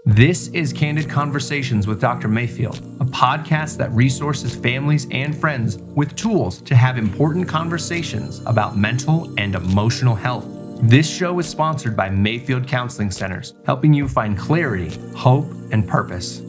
This is Candid Conversations with Dr. Mayfield, a podcast that resources families and friends with tools to have important conversations about mental and emotional health. This show is sponsored by Mayfield Counseling Centers, helping you find clarity, hope, and purpose.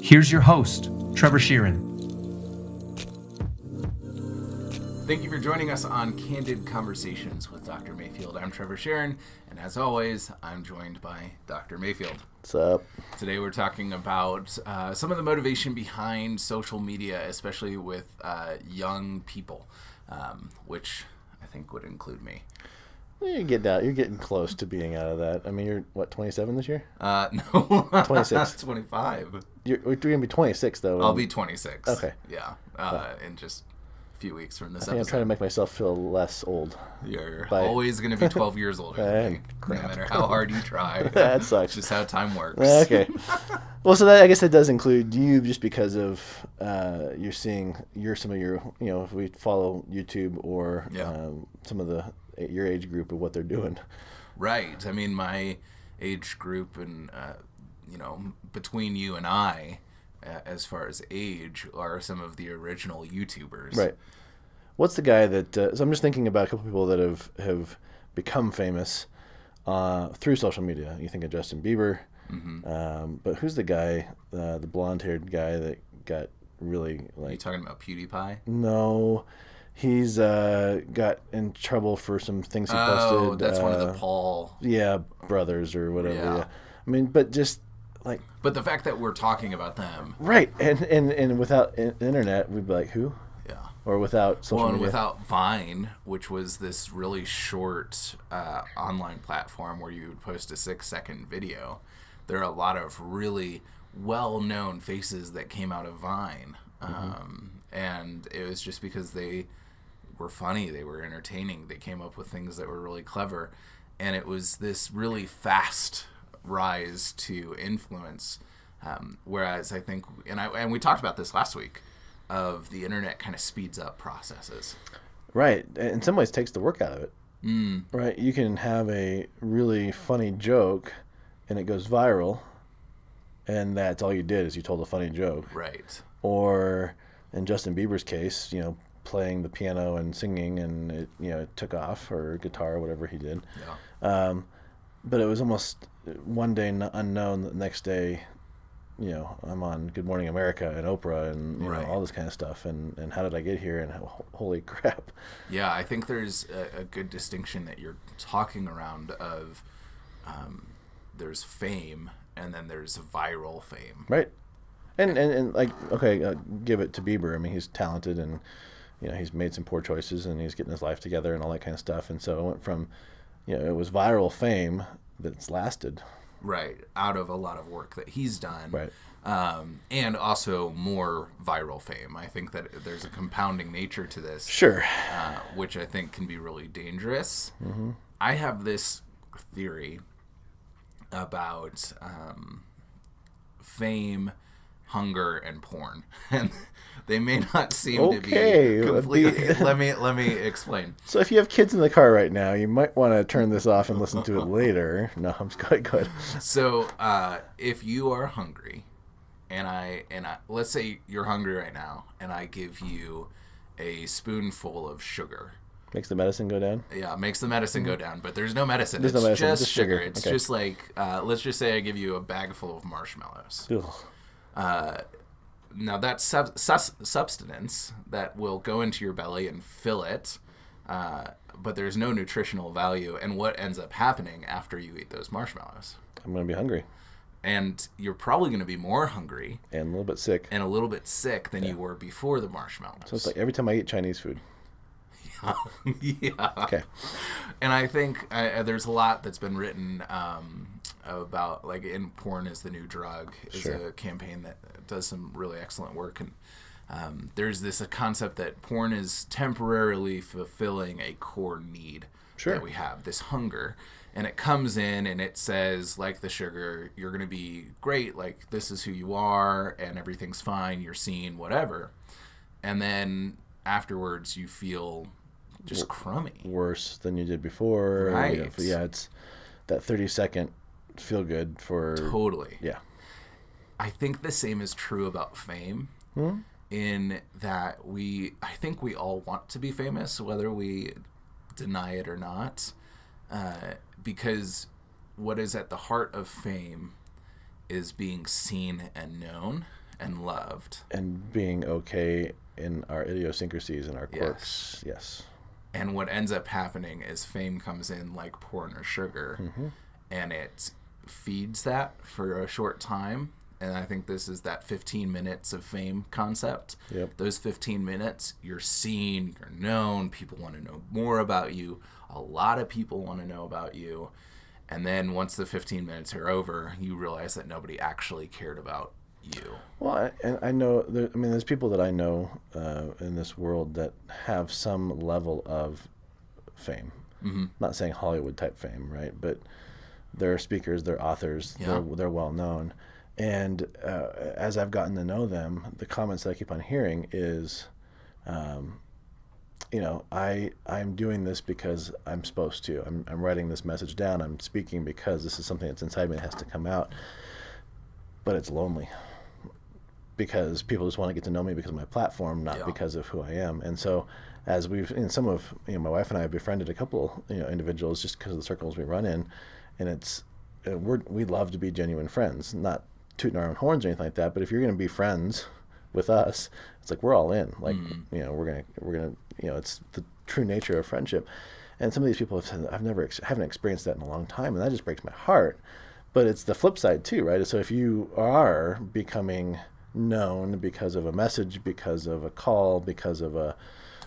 Here's your host, Trever Shirin. Thank you for joining us on Candid Conversations with Dr. Mayfield. I'm Trever Shirin, and as always, I'm joined by Dr. Mayfield. What's up? Today we're talking about some of the motivation behind social media, especially with young people, which I think would include me. You're getting close to being out of that. I mean, you're, what, 27 this year? No. 26. 25. You're going to be 26, though. I'll be 26. Okay. Yeah. In just few weeks from this I think episode. I'm trying to make myself feel less old. You're always going to be 12 years older than me, no matter how hard you try. That sucks. Just how time works. Okay. Well, so I guess that does include you, just because of you're seeing some of your, if we follow YouTube or some of your age group of what they're doing. Right. I mean, my age group and, between you and I, as far as age, are some of the original YouTubers. Right. What's the guy that... so I'm just thinking about a couple people that have become famous through social media. You think of Justin Bieber. Mm-hmm. But who's the guy, the blonde-haired guy that got really... Are you talking about PewDiePie? No. He's got in trouble for some things he posted. Oh, that's one of the Paul... Yeah, brothers or whatever. Yeah. I mean, but just... But the fact that we're talking about them, right? And without internet, we'd be like, who? Yeah. Or without social media. And without Vine, which was this really short online platform where you would post a 6-second video, there are a lot of really well-known faces that came out of Vine, and it was just because they were funny, they were entertaining, they came up with things that were really clever, and it was this really fast rise to influence, whereas I think, and we talked about this last week, of the internet kind of speeds up processes. Right. In some ways takes the work out of it. Right. You can have a really funny joke and it goes viral, and that's all you did is you told a funny joke. Right. Or in Justin Bieber's case, playing the piano and singing, and it took off, or guitar or whatever he did. Yeah. But it was almost one day unknown. The next day, I'm on Good Morning America and Oprah and all this kind of stuff. And how did I get here? And holy crap. Yeah, I think there's a good distinction that you're talking around of there's fame and then there's viral fame. Right. And like, okay, give it to Bieber. I mean, he's talented and, he's made some poor choices and he's getting his life together and all that kind of stuff. And so it went from... it was viral fame that's lasted. Right, out of a lot of work that he's done. Right. And also more viral fame. I think that there's a compounding nature to this. Sure. Which I think can be really dangerous. Mm-hmm. I have this theory about fame, hunger, and porn. And they may not seem to be completely... Let me explain. So if you have kids in the car right now, you might want to turn this off and listen to it later. No, I'm just good. So if you are hungry, and I let's say you're hungry right now, and I give you a spoonful of sugar. Makes the medicine go down? Yeah, it makes the medicine go down, but there's no medicine. There's it's no medicine, just sugar. It's okay. just like, let's just say I give you a bag full of marshmallows. Now that's substance that will go into your belly and fill it, but there's no nutritional value. And what ends up happening after you eat those marshmallows? I'm going to be hungry. And you're probably going to be more hungry. And a little bit sick. Than you were before the marshmallows. So it's like every time I eat Chinese food. Yeah. Okay. And I think there's a lot that's been written about, like, in Porn is the New Drug is a campaign that does some really excellent work. And there's this concept that porn is temporarily fulfilling a core need that we have, this hunger. And it comes in and it says, like the sugar, you're going to be great, like this is who you are, and everything's fine, you're seen, whatever. And then afterwards you feel just crummy. Worse than you did before. Right. It's that 30-second feel good for... Totally. Yeah. I think the same is true about fame, in that I think we all want to be famous, whether we deny it or not, because what is at the heart of fame is being seen and known and loved. And being okay in our idiosyncrasies and our quirks. Yes. And what ends up happening is fame comes in like porn or sugar, and it feeds that for a short time. And I think this is that 15 minutes of fame concept. Yep. Those 15 minutes, you're seen, you're known, people want to know more about you. A lot of people want to know about you. And then once the 15 minutes are over, you realize that nobody actually cared about you. Well, I know, there's people that I know in this world that have some level of fame. Not saying Hollywood type fame, right? But they're speakers, they're authors, they're well known. And as I've gotten to know them, the comments that I keep on hearing is, I'm doing this because I'm supposed to. I'm writing this message down. I'm speaking because this is something that's inside me that has to come out. But it's lonely because people just want to get to know me because of my platform, not because of who I am. And so as my wife and I have befriended a couple, individuals just because of the circles we run in, and we love to be genuine friends, not tooting our own horns or anything like that, but if you're going to be friends with us, it's like we're all in. Like, we're gonna, it's the true nature of friendship. And some of these people have said, haven't experienced that in a long time, and that just breaks my heart. But it's the flip side too, right? So if you are becoming known because of a message, because of a call, because of a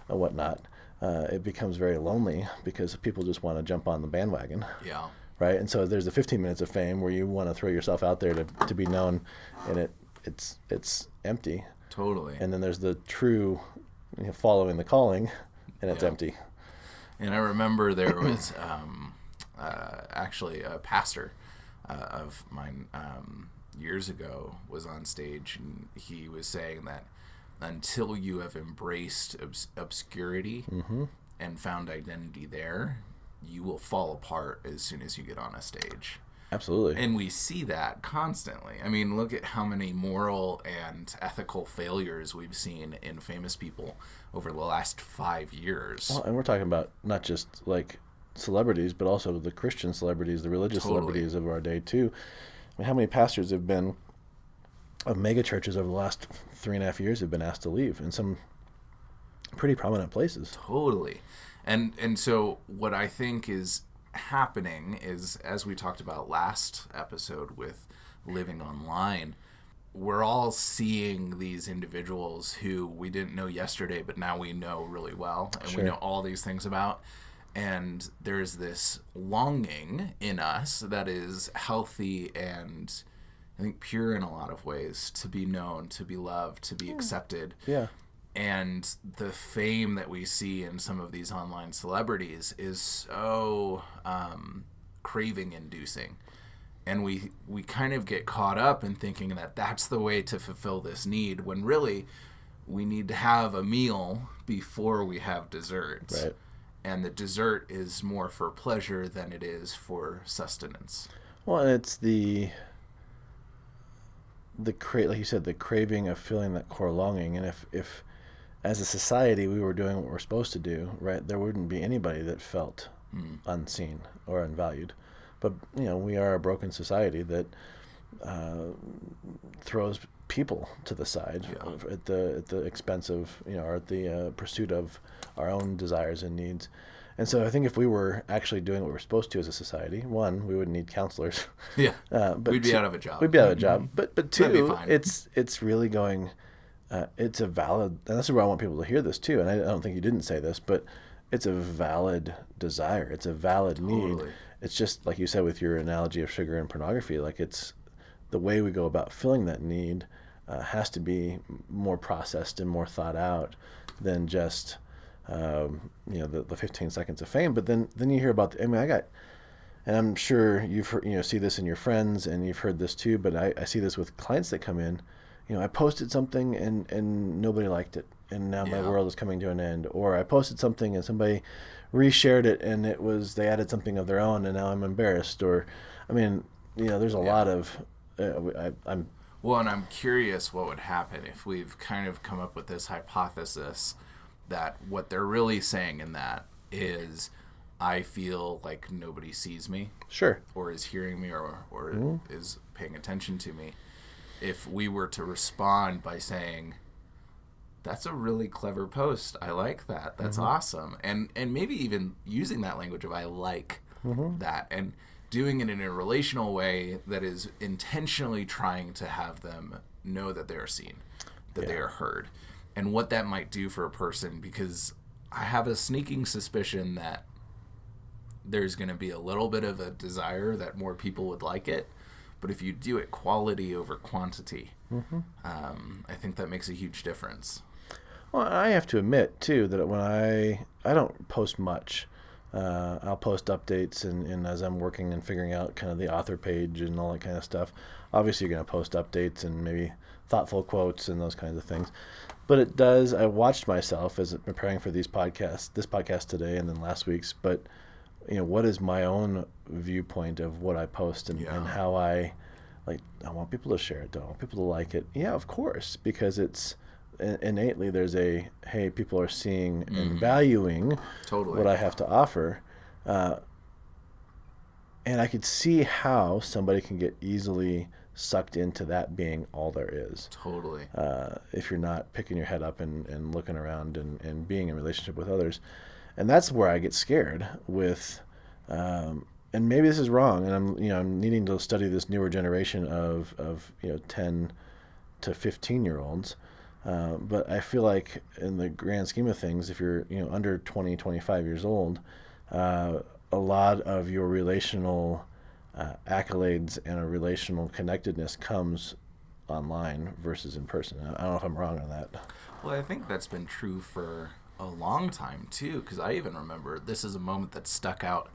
whatnot, it becomes very lonely because people just want to jump on the bandwagon. Yeah. Right, and so there's the 15 minutes of fame where you want to throw yourself out there to be known, and it's empty. Totally. And then there's the true following the calling, and it's empty. And I remember there was actually a pastor of mine years ago was on stage, and he was saying that until you have embraced obscurity and found identity there, you will fall apart as soon as you get on a stage. Absolutely. And we see that constantly. I mean, look at how many moral and ethical failures we've seen in famous people over the last 5 years. Well, and we're talking about not just like celebrities, but also the Christian celebrities, the religious celebrities of our day too. I mean, how many pastors have been of mega churches over the last 3.5 years have been asked to leave in some pretty prominent places? Totally. And so what I think is happening is, as we talked about last episode with living online, we're all seeing these individuals who we didn't know yesterday, but now we know really well, and we know all these things about. And there's this longing in us that is healthy and I think pure in a lot of ways, to be known, to be loved, to be accepted. Yeah. And the fame that we see in some of these online celebrities is so craving-inducing. And we kind of get caught up in thinking that that's the way to fulfill this need, when really we need to have a meal before we have dessert. Right. And the dessert is more for pleasure than it is for sustenance. Well, and it's like you said, the craving of feeling that core longing. And if as a society we were doing what we're supposed to do, right, there wouldn't be anybody that felt unseen or unvalued. But we are a broken society that throws people to the side at the expense of or at the pursuit of our own desires and needs. And so I think if we were actually doing what we're supposed to as a society, one, we wouldn't need counselors. Yeah, but we'd be out of a job. We'd be out of a job. But two, fine. it's really going. It's a valid, and that's where I want people to hear this too. And I don't think you didn't say this, but it's a valid desire. It's a valid need. It's just like you said with your analogy of sugar and pornography. Like, it's the way we go about filling that need has to be more processed and more thought out than just the 15 seconds of fame. But then you hear about and I'm sure you've heard, see this in your friends, and you've heard this too. But I see this with clients that come in. I posted something and nobody liked it, and now my world is coming to an end. Or I posted something and somebody reshared it, and they added something of their own, and now I'm embarrassed. Or, there's a lot of, I'm Well, and I'm curious what would happen if we've kind of come up with this hypothesis that what they're really saying in that is, I feel like nobody sees me. Sure. Or is hearing me, or is paying attention to me. If we were to respond by saying, that's a really clever post. I like that. That's awesome. And maybe even using that language of I like that, and doing it in a relational way that is intentionally trying to have them know that they are seen, that they are heard, and what that might do for a person, because I have a sneaking suspicion that there's going to be a little bit of a desire that more people would like it. But if you do it quality over quantity, I think that makes a huge difference. Well, I have to admit, too, that when I don't post much. I'll post updates, and as I'm working and figuring out kind of the author page and all that kind of stuff, obviously you're going to post updates and maybe thoughtful quotes and those kinds of things. But it does, I watched myself as preparing for this podcast today and then last week's, but what is my own viewpoint of what I post and how I want people to share it. Do I want people to like it? Yeah, of course, because it's innately there's hey, people are seeing and valuing what I have to offer. And I could see how somebody can get easily sucked into that being all there is. Totally. If you're not picking your head up and looking around and being in relationship with others. And that's where I get scared with, and maybe this is wrong, and I'm needing to study this newer generation of 10 to 15-year-olds. But I feel like in the grand scheme of things, if you're under 20, 25 years old, a lot of your relational accolades and a relational connectedness comes online versus in person. I don't know if I'm wrong on that. Well, I think that's been true for a long time too, because I even remember this is a moment that stuck out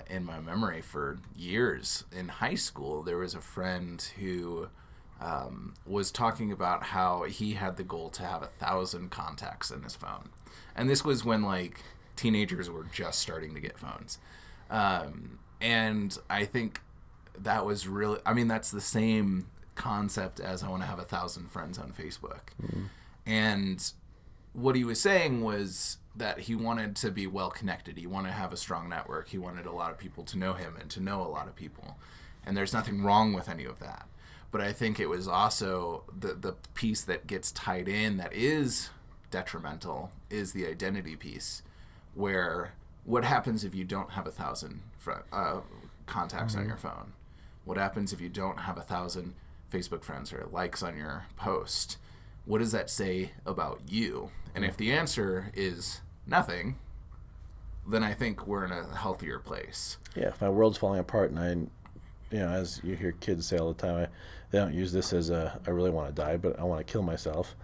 in my memory for years. In high school, there was a friend who was talking about how he had the goal to have 1,000 contacts in his phone, and this was when teenagers were just starting to get phones, and I think that was really, that's the same concept as I want to have 1,000 friends on Facebook. And what he was saying was that he wanted to be well connected. He wanted to have a strong network. He wanted a lot of people to know him and to know a lot of people. And there's nothing wrong with any of that. But I think it was also the piece that gets tied in that is detrimental is the identity piece, where what happens if you don't have 1,000 contacts on your phone? What happens if you don't have 1,000 Facebook friends or likes on your post? What does that say about you? And if the answer is nothing, then I think we're in a healthier place. Yeah, if my world's falling apart and as you hear kids say all the time, they don't use this as I really want to die, but I want to kill myself.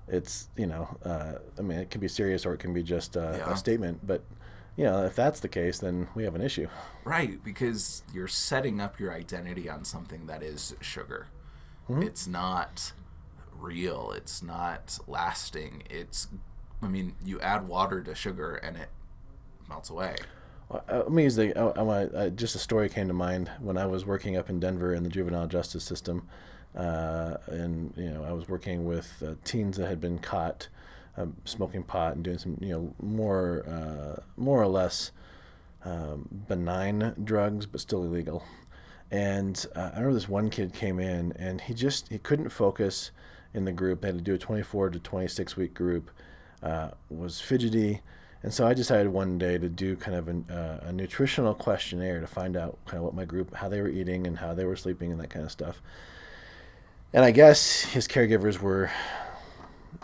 It's, it can be serious or it can be just a statement, but if that's the case, then we have an issue. Right, because you're setting up your identity on something that is sugar. It's not real. It's not lasting. You add water to sugar and it melts away. Let me use just a story came to mind when I was working up in Denver in the juvenile justice system, and I was working with teens that had been caught smoking pot and doing some more or less benign drugs, but still illegal. And I remember this one kid came in and he couldn't focus in the group. They had to do a 24 to 26 week group. Was fidgety. And so I decided one day to do kind of a nutritional questionnaire to find out kind of what my group, how they were eating and how they were sleeping and that kind of stuff. And I guess his caregivers were,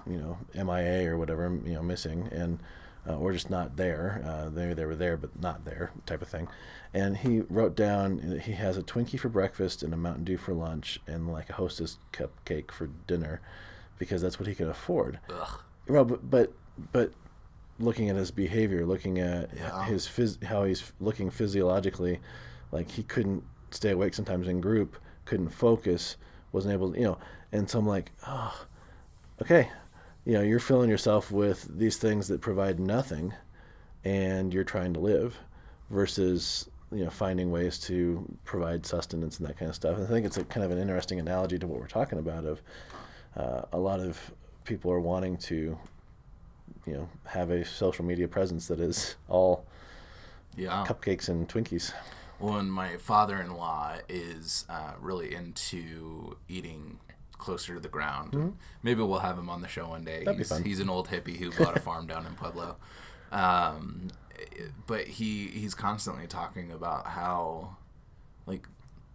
MIA or whatever, missing, and or just not there. They were there but not there type of thing. And he wrote down he has a Twinkie for breakfast and a Mountain Dew for lunch and a Hostess cupcake for dinner, because that's what he could afford. Ugh. Well, but looking at his behavior, looking at how he's looking physiologically, he couldn't stay awake sometimes in group, couldn't focus, wasn't able to, and so I'm like, oh, okay, you're filling yourself with these things that provide nothing, and you're trying to live, versus finding ways to provide sustenance and that kind of stuff. And I think it's a kind of an interesting analogy to what we're talking about of a lot of people are wanting to, have a social media presence that is all cupcakes and Twinkies. Well, and my father-in-law is really into eating closer to the ground. Mm-hmm. Maybe we'll have him on the show one day. That'd be fun. He's an old hippie who bought a farm down in Pueblo. But he's constantly talking about how, like,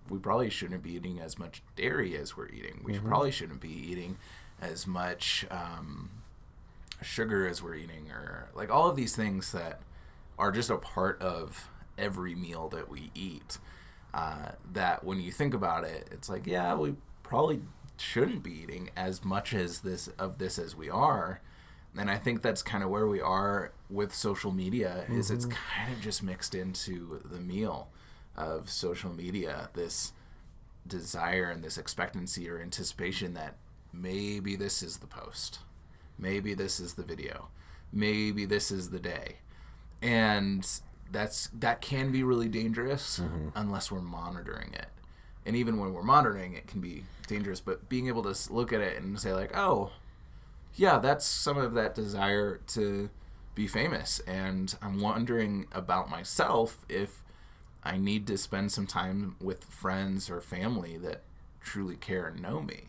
we probably shouldn't be eating as much dairy as we're eating. We probably shouldn't be eating as much sugar as we're eating, or like all of these things that are just a part of every meal that we eat. That when you think about it, it's like, yeah, we probably shouldn't be eating as much as this as we are. And I think that's kind of where we are with social media, is it's kind of just mixed into the meal of social media, this desire and this expectancy or anticipation that maybe this is the post, maybe this is the video, maybe this is the day. And that can be really dangerous unless we're monitoring it. And even when we're monitoring it can be dangerous, but being able to look at it and say like, oh, yeah, that's some of that desire to be famous. And I'm wondering about myself if I need to spend some time with friends or family that truly care and know me.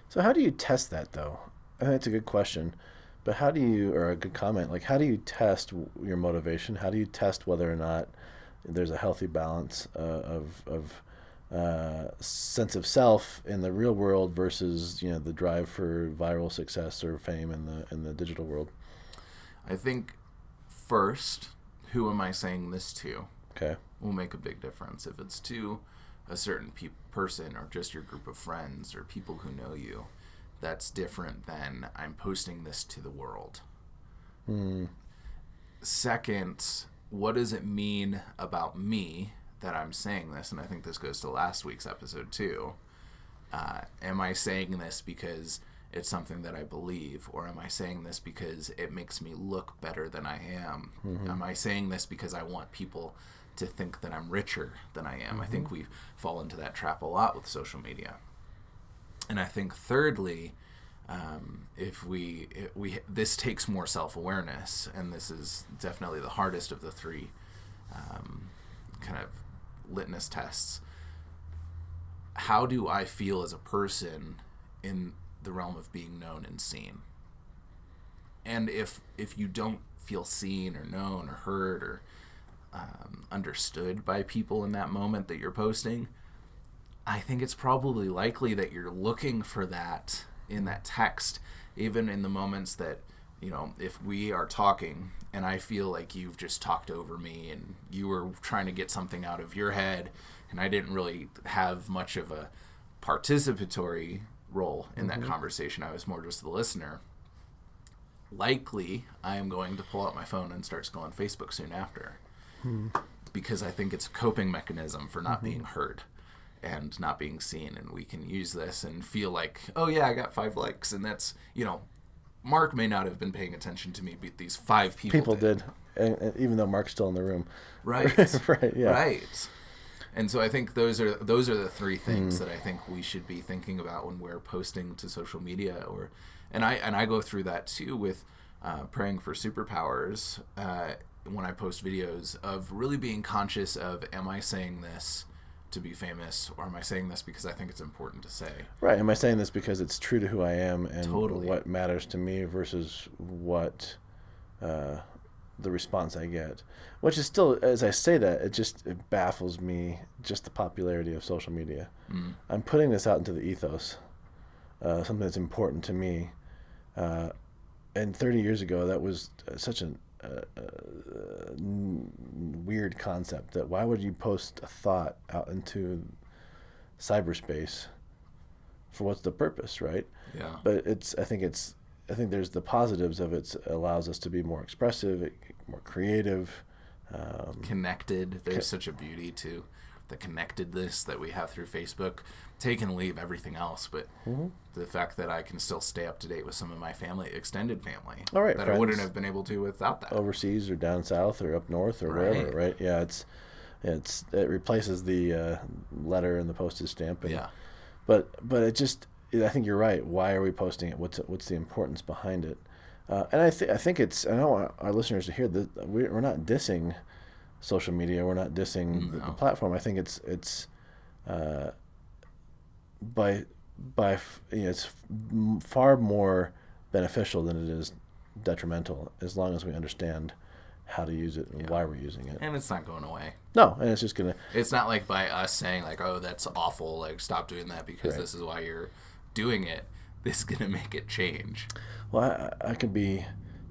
So how do you test that, though? I think that's a good question. But how do you, or a good comment, like how do you test your motivation? How do you test whether or not there's a healthy balance of sense of self in the real world versus the drive for viral success or fame in the digital world? I think first, who am I saying this to? Okay, will make a big difference. If it's to a certain person or just your group of friends or people who know you, that's different than I'm posting this to the world. Second, what does it mean about me that I'm saying this? And I think this goes to last week's episode too. Am I saying this because it's something that I believe, or am I saying this because it makes me look better than I am? Am I saying this because I want people to think that I'm richer than I am? I think we fall into that trap a lot with social media. And I think thirdly, if we this takes more self-awareness, and this is definitely the hardest of the three kind of litmus tests. How do I feel as a person in the realm of being known and seen? And if you don't feel seen or known or heard or understood by people in that moment that you're posting, I think it's probably likely that you're looking for that in that text, even in the moments that, if we are talking and I feel like you've just talked over me and you were trying to get something out of your head and I didn't really have much of a participatory role in that conversation, I was more just the listener, likely I am going to pull out my phone and start scrolling Facebook soon after. Because I think it's a coping mechanism for not being heard and not being seen. And we can use this and feel like, oh yeah, I got 5 likes. And that's, Mark may not have been paying attention to me, but these 5 people did. And even though Mark's still in the room. Right. Right, yeah. Right. And so I think those are the 3 things that I think we should be thinking about when we're posting to social media. And I go through that too with praying for superpowers when I post videos, of really being conscious of, am I saying this to be famous, or am I saying this because I think it's important to say? Right. Am I saying this because it's true to who I am and Totally. what matters to me versus what the response I get? Which is still, as I say that, it baffles me, just the popularity of social media. I'm putting this out into the ethos, something that's important to me. And 30 years ago, that was such a weird concept, that why would you post a thought out into cyberspace? For what's the purpose, right? Yeah. But I think there's the positives of it. It allows us to be more expressive, more creative, connected. There's such a beauty to the connectedness that we have through Facebook. Take and leave everything else, but the fact that I can still stay up to date with some of my family, extended family, all right, that friends, I wouldn't have been able to without that. Overseas or down south or up north or wherever, right? Yeah, It replaces the letter and the postage stamp. And, Yeah. But I think you're right. Why are we posting it? What's the importance behind it? And I think it's. I don't want our listeners to hear that we're not dissing social media. We're not dissing the platform. I think it's it's far more beneficial than it is detrimental, as long as we understand how to use it and why we're using it. And it's not going away. No, and it's just gonna. It's not like by us saying like, "Oh, that's awful. Like, stop doing that because this is why you're doing it." This is gonna make it change. Well, I could be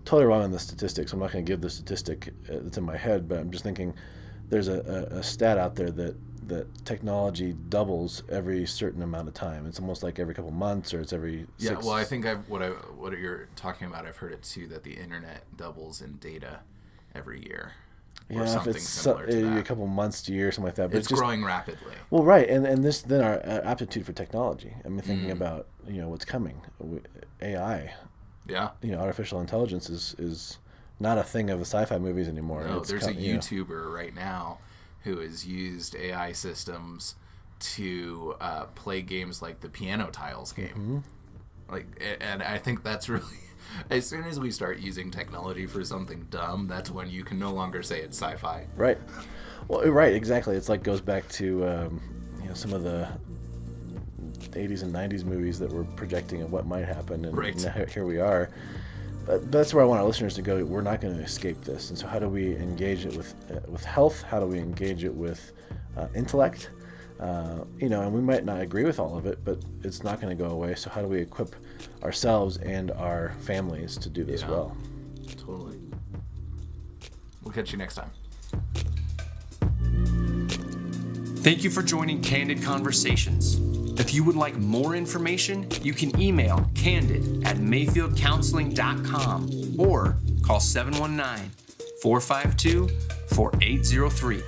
totally wrong on the statistics. I'm not going to give the statistic that's in my head, but I'm just thinking there's a stat out there that technology doubles every certain amount of time. It's almost like every couple months, or it's every 6. Yeah, well, I think what you're talking about, I've heard it too, that the internet doubles in data every year. Or something similar to that. A couple months to a year, something like that. But it's just growing rapidly. Well, right, and this then our aptitude for technology. I mean, thinking about what's coming, AI. Yeah. Artificial intelligence is not a thing of the sci-fi movies anymore. No, there's a YouTuber right now who has used AI systems to play games like the piano tiles game. And I think that's really, as soon as we start using technology for something dumb, that's when you can no longer say it's sci-fi. Right. Well, right, exactly. It's like goes back to some of the 80s and 90s movies that were projecting of what might happen, and now here we are. But that's where I want our listeners to go. We're not going to escape this, and so how do we engage it with health? How do we engage it with intellect? And we might not agree with all of it, but it's not going to go away. So how do we equip ourselves and our families to do this well? Totally. We'll catch you next time. Thank you for joining Candid Conversations. If you would like more information, you can email candid@mayfieldcounseling.com or call 719-452-4803.